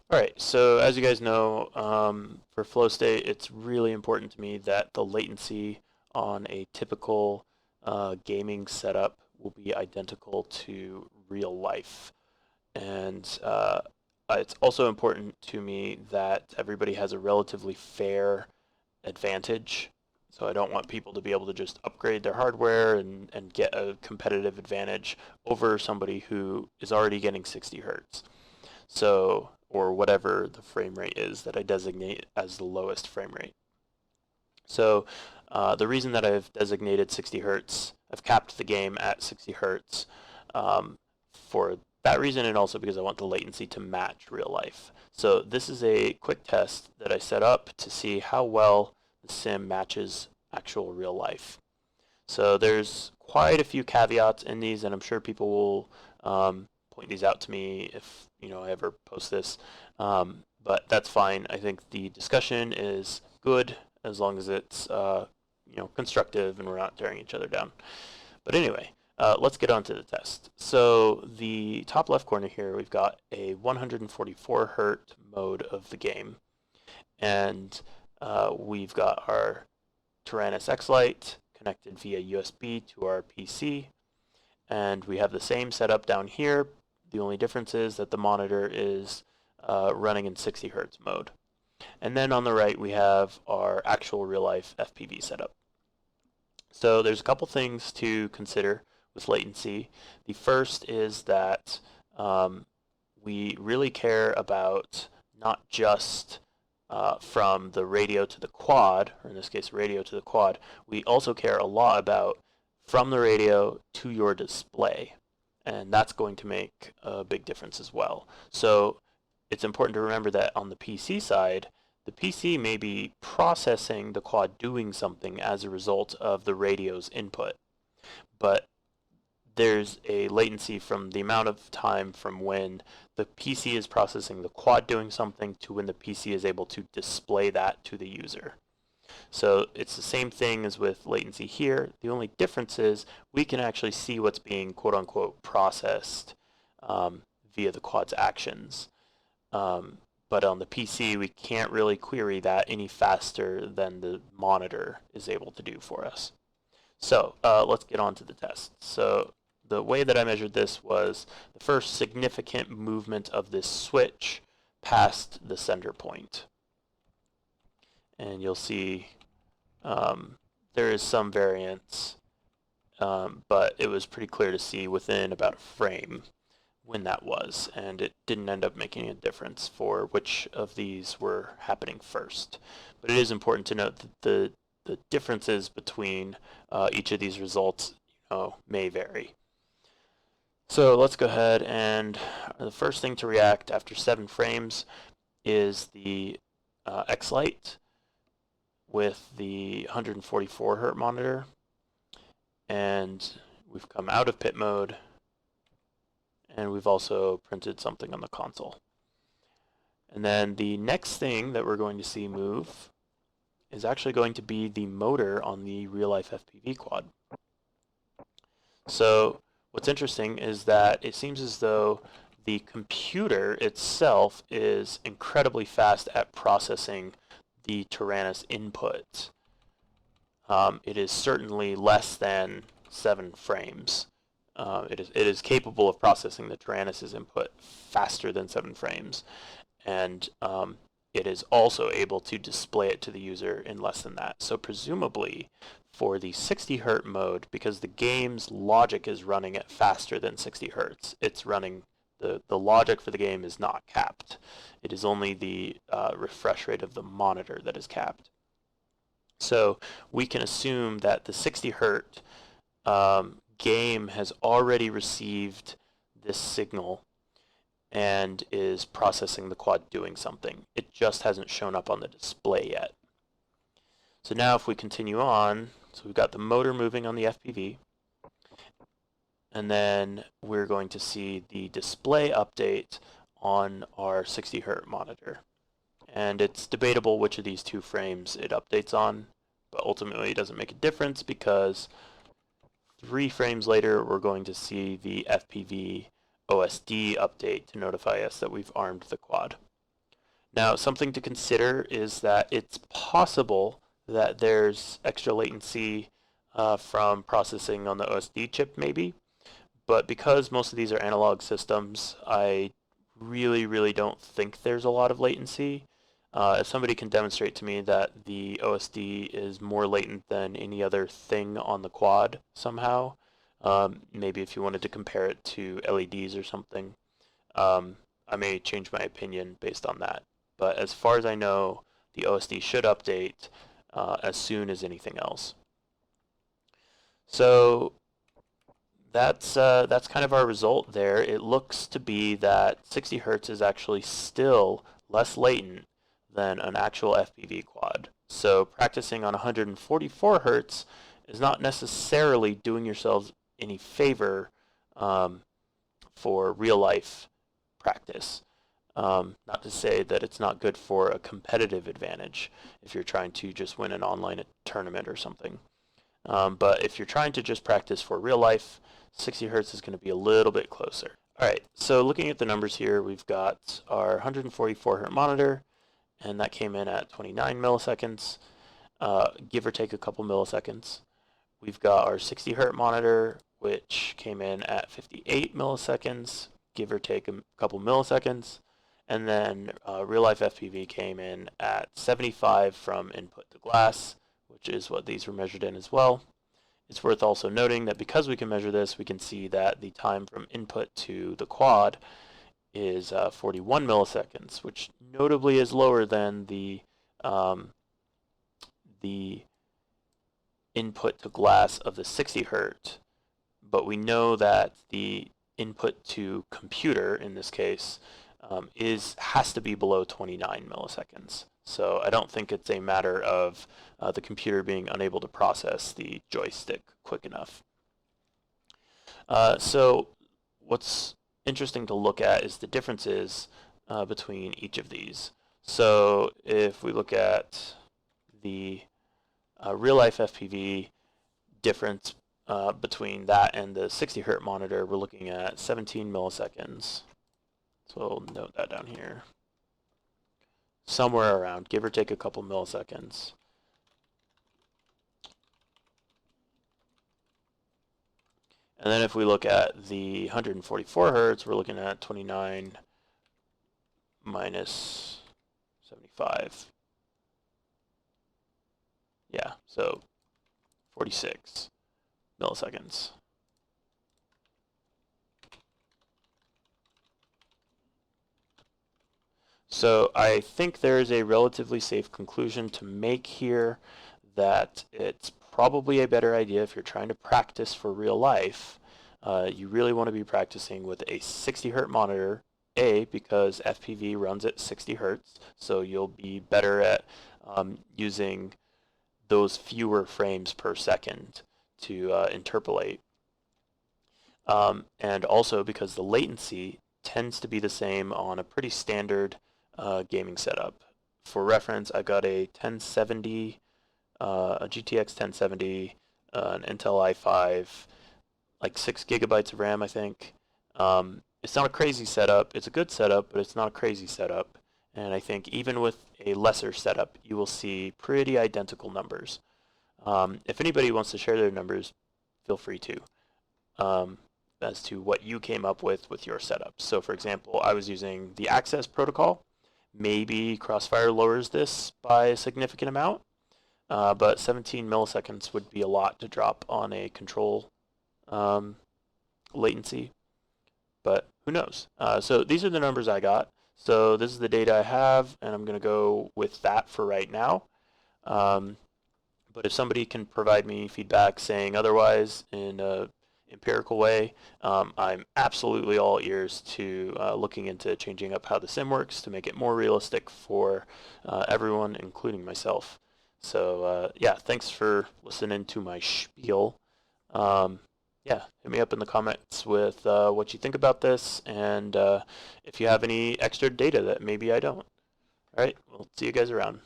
All right, so as you guys know, for flow state, it's really important to me that the latency on a typical gaming setup will be identical to real life. And it's also important to me that everybody has a relatively fair advantage. So I don't want people to be able to just upgrade their hardware and get a competitive advantage over somebody who is already getting 60 hertz. So, or whatever the frame rate is that I designate as the lowest frame rate. So, the reason that I've designated 60 hertz, I've capped the game at 60 hertz for that reason, and also because I want the latency to match real life. So, this is a quick test that I set up to see how well the sim matches actual real life. So, there's quite a few caveats in these, and I'm sure people will point these out to me if I ever post this. But that's fine. I think the discussion is good as long as it's constructive and we're not tearing each other down. But anyway, let's get on to the test. So the top left corner here, we've got a 144 hertz mode of the game, and we've got our Tyrannus X Lite connected via USB to our PC, and we have the same setup down here. The only difference is that the monitor is running in 60 hertz mode. And then on the right, we have our actual real life FPV setup. So there's a couple things to consider with latency. The first is that we really care about not just from the radio to the quad, or in this case, radio to the quad. We also care a lot about from the radio to your display, and that's going to make a big difference as well. So it's important to remember that on the PC side, the PC may be processing the quad doing something as a result of the radio's input, but there's a latency from the amount of time from when the PC is processing the quad doing something to when the PC is able to display that to the user. So it's the same thing as with latency here. The only difference is we can actually see what's being quote unquote processed via the quad's actions. But on the PC, we can't really query that any faster than the monitor is able to do for us. So let's get on to the test. So the way that I measured this was the first significant movement of this switch past the center point. And you'll see there is some variance, but it was pretty clear to see within about a frame when that was, and it didn't end up making a difference for which of these were happening first. But it is important to note that the differences between each of these results may vary. So let's go ahead, and the first thing to react after 7 frames is the X-Lite with the 144 hertz monitor, and we've come out of pit mode, and we've also printed something on the console. And then the next thing that we're going to see move is actually going to be the motor on the real-life FPV quad. So what's interesting is that it seems as though the computer itself is incredibly fast at processing the Tyrannus input. It is certainly less than 7 frames. It is capable of processing the Tyrannus's input faster than 7 frames, and it is also able to display it to the user in less than that. So presumably, for the 60 hertz mode, because the game's logic is running at faster than 60 hertz, it's running the logic for the game is not capped. It is only the refresh rate of the monitor that is capped. So we can assume that the 60 hertz game has already received this signal and is processing the quad doing something. It just hasn't shown up on the display yet. So now if we continue on, so we've got the motor moving on the FPV, and then we're going to see the display update on our 60 hertz monitor. And it's debatable which of these 2 frames it updates on, but ultimately it doesn't make a difference because 3 frames later we're going to see the FPV OSD update to notify us that we've armed the quad. Now, something to consider is that it's possible that there's extra latency from processing on the OSD chip maybe, but because most of these are analog systems, I really don't think there's a lot of latency. If somebody can demonstrate to me that the OSD is more latent than any other thing on the quad somehow, maybe if you wanted to compare it to LEDs or something, I may change my opinion based on that. But as far as I know, the OSD should update as soon as anything else. So that's kind of our result there. It looks to be that 60 hertz is actually still less latent than an actual FPV quad. So practicing on 144 hertz is not necessarily doing yourselves any favor for real life practice. Not to say that it's not good for a competitive advantage if you're trying to just win an online tournament or something. But if you're trying to just practice for real life, 60 hertz is going to be a little bit closer. All right, so looking at the numbers here, we've got our 144 hertz monitor, and that came in at 29 milliseconds, give or take a couple milliseconds. We've got our 60 hertz monitor, which came in at 58 milliseconds, give or take a couple milliseconds. And then real life FPV came in at 75 from input to glass, which is what these were measured in as well. It's worth also noting that because we can measure this, we can see that the time from input to the quad is 41 milliseconds, which notably is lower than the input to glass of the 60 hertz. But we know that the input to computer, in this case, has to be below 29 milliseconds. So I don't think it's a matter of the computer being unable to process the joystick quick enough. So what's interesting to look at is the differences between each of these. So if we look at the real life FPV difference between that and the 60 hertz monitor, we're looking at 17 milliseconds. So I'll note that down here. Somewhere around, give or take a couple milliseconds. And then if we look at the 144 hertz, we're looking at 29 minus 75. Yeah, so 46 milliseconds. So I think there is a relatively safe conclusion to make here that it's probably a better idea if you're trying to practice for real life. You really want to be practicing with a 60 hertz monitor, because FPV runs at 60 hertz, so you'll be better at using those fewer frames per second to interpolate. And also because the latency tends to be the same on a pretty standard gaming setup. For reference, I've got a 1070, a GTX 1070, an Intel i5, like 6 gigabytes of RAM, I think. It's not a crazy setup. It's a good setup, but it's not a crazy setup. And I think even with a lesser setup, you will see pretty identical numbers. If anybody wants to share their numbers, feel free to, as to what you came up with your setup. So for example, I was using the Access protocol. Maybe Crossfire lowers this by a significant amount, but 17 milliseconds would be a lot to drop on a control latency, but who knows? So these are the numbers I got. So this is the data I have, and I'm going to go with that for right now. But if somebody can provide me feedback saying otherwise in a empirical way, I'm absolutely all ears to looking into changing up how the sim works to make it more realistic for everyone, including myself. So yeah, thanks for listening to my spiel. Yeah, hit me up in the comments with what you think about this, and if you have any extra data that maybe I don't. All right, we'll see you guys around.